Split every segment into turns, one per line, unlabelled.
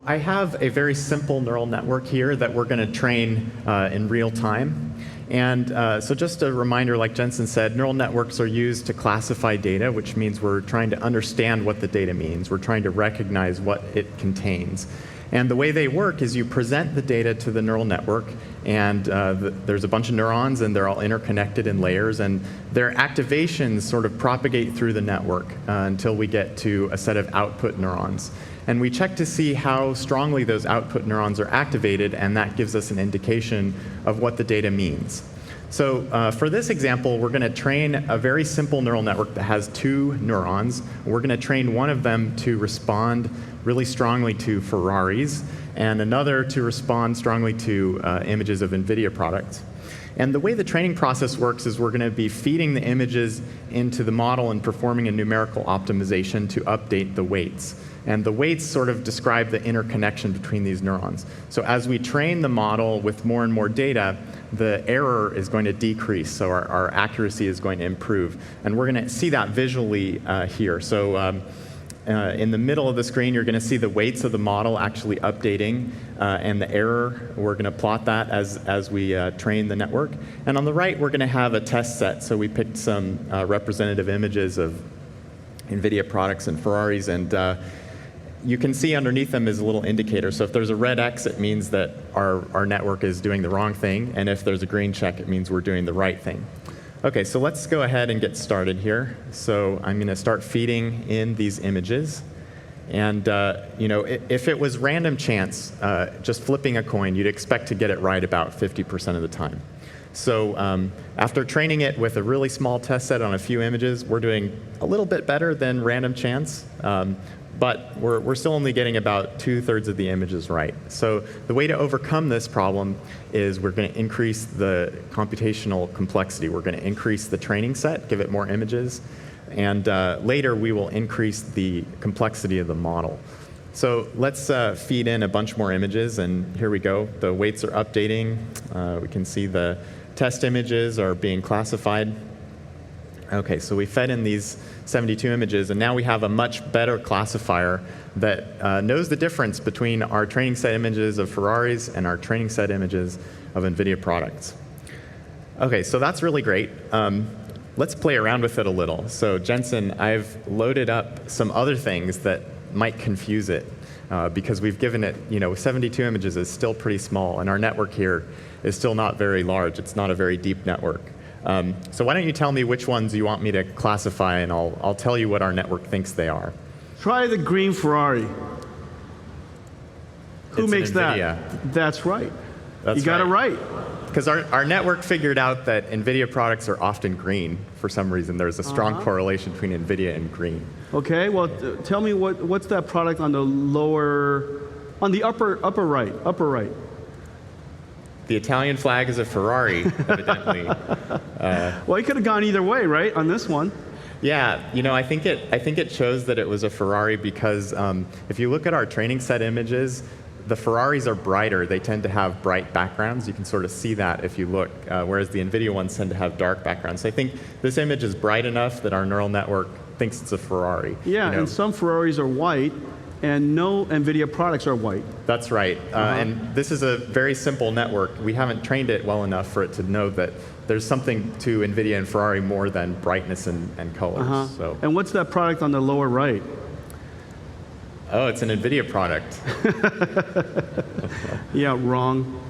I have a very simple neural network here that we're going to train in real time. And so just a reminder, like Jen-Hsun said, neural networks are used to classify data, which means we're trying to understand what the data means. We're trying to recognize what it contains. And the way they work is you present the data to the neural network, and there's a bunch of neurons, and they're all interconnected in layers, and their activations sort of propagate through the network until we get to a set of output neurons. And we check to see how strongly those output neurons are activated, and that gives us an indication of what the data means. So for this example, we're going to train a very simple neural network that has two neurons. We're going to train one of them to respond really strongly to Ferraris, and another to respond strongly to images of Nvidia products. And the way the training process works is we're going to be feeding the images into the model and performing a numerical optimization to update the weights. And the weights sort of describe the interconnection between these neurons. So as we train the model with more and more data, the error is going to decrease, so our accuracy is going to improve. And we're going to see that visually here. So in the middle of the screen, you're going to see the weights of the model actually updating, and the error, we're going to plot that as we train the network. And on the right, we're going to have a test set. So we picked some representative images of Nvidia products and Ferraris, and you can see underneath them is a little indicator. So if there's a red X, it means that our network is doing the wrong thing, and if there's a green check, it means we're doing the right thing. Okay, so let's go ahead and get started here. So I'm going to start feeding in these images. And you know, if it was random chance, just flipping a coin, you'd expect to get it right about 50% of the time. So after training it with a really small test set on a few images, we're doing a little bit better than random chance. But we're still only getting about 2/3 of the images right. So the way to overcome this problem is we're going to increase the computational complexity. We're going to increase the training set, give it more images, and later we will increase the complexity of the model. So let's feed in a bunch more images, and here we go. The weights are updating. We can see the test images are being classified. Okay, so we fed in these 72 images, and now we have a much better classifier that knows the difference between our training set images of Ferraris and our training set images of Nvidia products. Okay, so that's really great. Let's play around with it a little. So Jen-Hsun, I've loaded up some other things that might confuse it because we've given it, 72 images is still pretty small, and our network here is still not very large. It's not a very deep network. So why don't you tell me which ones you want me to classify, and I'll tell you what our network thinks they are.
Try the green Ferrari. Who makes
Nvidia.
that? That's right.
That's
you got it right.
Because our network figured out that Nvidia products are often green for some reason. There's a strong correlation between Nvidia and green.
Okay, well, tell me what's that product on the on the upper right.
The Italian flag is a Ferrari, evidently.
Well, you could have gone either way, right, on this one?
Yeah, I think it shows that it was a Ferrari because if you look at our training set images, the Ferraris are brighter. They tend to have bright backgrounds. You can sort of see that if you look, whereas the Nvidia ones tend to have dark backgrounds. So I think this image is bright enough that our neural network thinks it's a Ferrari.
Yeah, and some Ferraris are white, and no Nvidia products are white.
That's right. And this is a very simple network. We haven't trained it well enough for it to know that there's something to Nvidia and Ferrari more than brightness and colors. So.
And what's that product on the lower right?
Oh, it's an Nvidia product.
Yeah, wrong.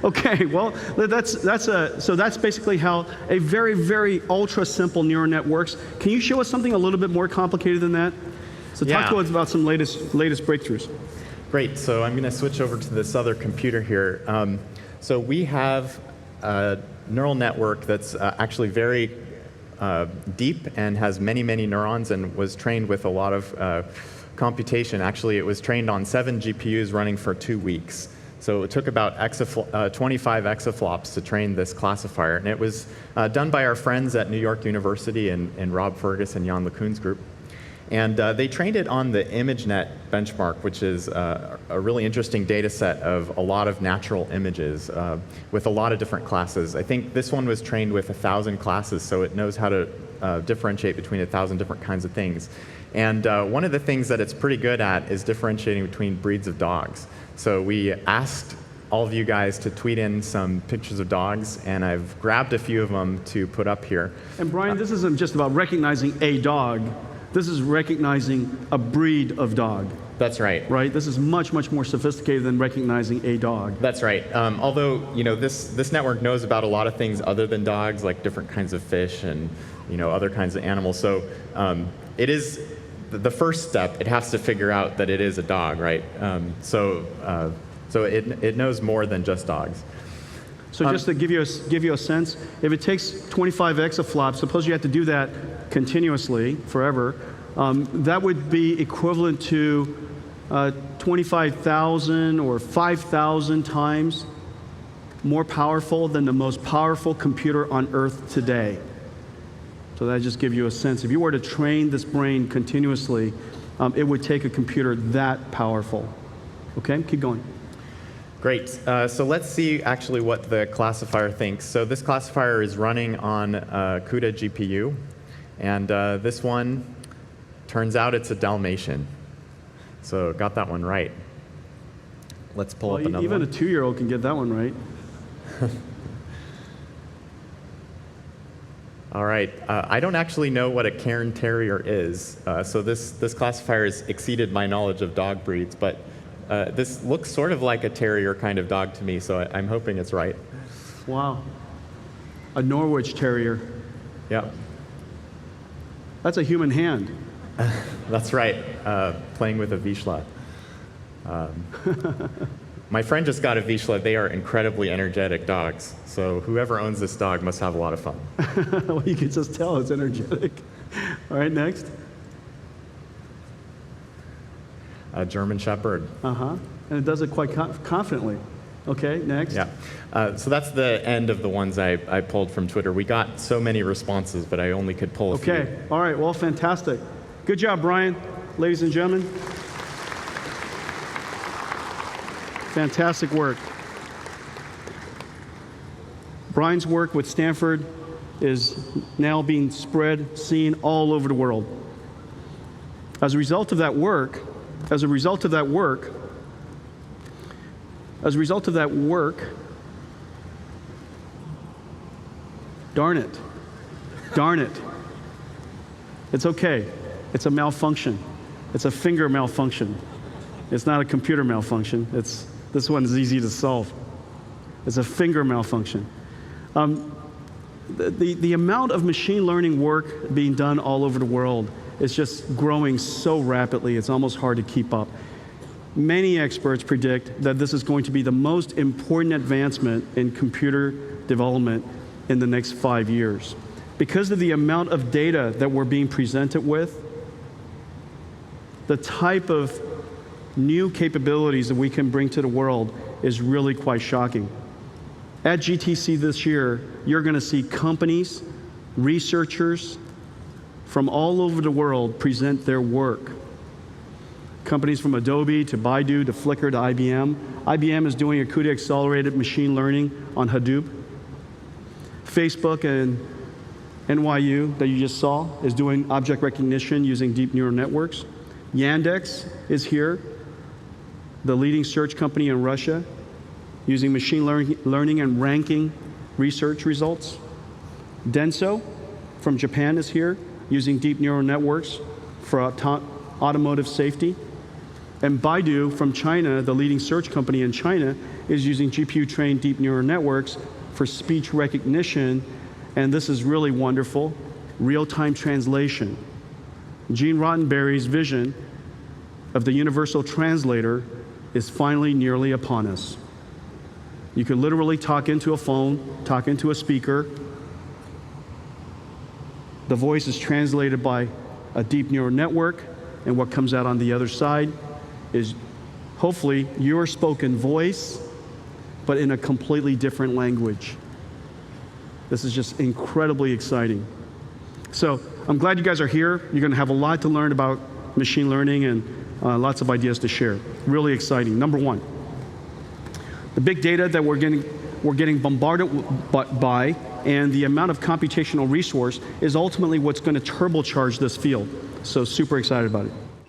Okay, well, so that's basically how a very, very ultra simple neural net works. Can you show us something a little bit more complicated than that? So talk to us about some latest breakthroughs.
Great. So I'm going to switch over to this other computer here. So we have a neural network that's actually very deep and has many, many neurons and was trained with a lot of computation. Actually, it was trained on 7 GPUs running for 2 weeks. So it took about 25 exaflops to train this classifier. And it was done by our friends at New York University and Rob Fergus and Jan LeCun's group. And they trained it on the ImageNet benchmark, which is a really interesting data set of a lot of natural images with a lot of different classes. I think this one was trained with 1,000 classes, so it knows how to differentiate between 1,000 different kinds of things. And one of the things that it's pretty good at is differentiating between breeds of dogs. So we asked all of you guys to tweet in some pictures of dogs, and I've grabbed a few of them to put up here.
And Brian, this isn't just about recognizing a dog. This is recognizing a breed of dog.
That's right.
Right? This is much, much more sophisticated than recognizing a dog.
That's right. Although, this network knows about a lot of things other than dogs, like different kinds of fish and, other kinds of animals. So it is the first step. It has to figure out that it is a dog, right? So it knows more than just dogs.
So just to give you a sense, if it takes 25 exaflops, suppose you have to do that continuously, forever, that would be equivalent to 25,000 or 5,000 times more powerful than the most powerful computer on Earth today. So that just gives you a sense. If you were to train this brain continuously, it would take a computer that powerful. Okay, keep going.
Great. So let's see actually what the classifier thinks. So this classifier is running on CUDA GPU. And this one, turns out it's a Dalmatian. So got that one right. Let's pull up another
even
one.
A 2-year-old can get that one right.
All right. I don't actually know what a Cairn Terrier is. So this classifier has exceeded my knowledge of dog breeds. But this looks sort of like a terrier kind of dog to me. So I'm hoping it's right.
Wow. A Norwich Terrier.
Yeah.
That's a human hand.
That's right, playing with a Vizsla. My friend just got a Vizsla. They are incredibly energetic dogs. So whoever owns this dog must have a lot of fun.
Well, you can just tell it's energetic. All right, next.
A German Shepherd.
And it does it quite confidently. Okay, next.
Yeah. So that's the end of the ones I pulled from Twitter. We got so many responses, but I only could pull a few.
Okay, all right, well, fantastic. Good job, Brian, ladies and gentlemen. Fantastic work. Brian's work with Stanford is now being seen all over the world. As a result of that work, darn it. It's okay. It's a malfunction. It's a finger malfunction. It's not a computer malfunction. This one is easy to solve. It's a finger malfunction. The amount of machine learning work being done all over the world is just growing so rapidly, it's almost hard to keep up. Many experts predict that this is going to be the most important advancement in computer development in the next 5 years. Because of the amount of data that we're being presented with, the type of new capabilities that we can bring to the world is really quite shocking. At GTC this year, you're going to see companies, researchers from all over the world present their work. Companies from Adobe to Baidu to Flickr to IBM. IBM is doing a CUDA accelerated machine learning on Hadoop. Facebook and NYU that you just saw is doing object recognition using deep neural networks. Yandex is here, the leading search company in Russia, using machine learning and ranking research results. Denso from Japan is here, using deep neural networks for automotive safety. And Baidu from China, the leading search company in China, is using GPU-trained deep neural networks for speech recognition, and this is really wonderful, real-time translation. Gene Roddenberry's vision of the universal translator is finally nearly upon us. You can literally talk into a phone, talk into a speaker. The voice is translated by a deep neural network, and what comes out on the other side is hopefully your spoken voice, but in a completely different language. This is just incredibly exciting. So I'm glad you guys are here. You're going to have a lot to learn about machine learning and lots of ideas to share. Really exciting. Number one, the big data that we're getting bombarded by, and the amount of computational resource is ultimately what's going to turbocharge this field. So super excited about it.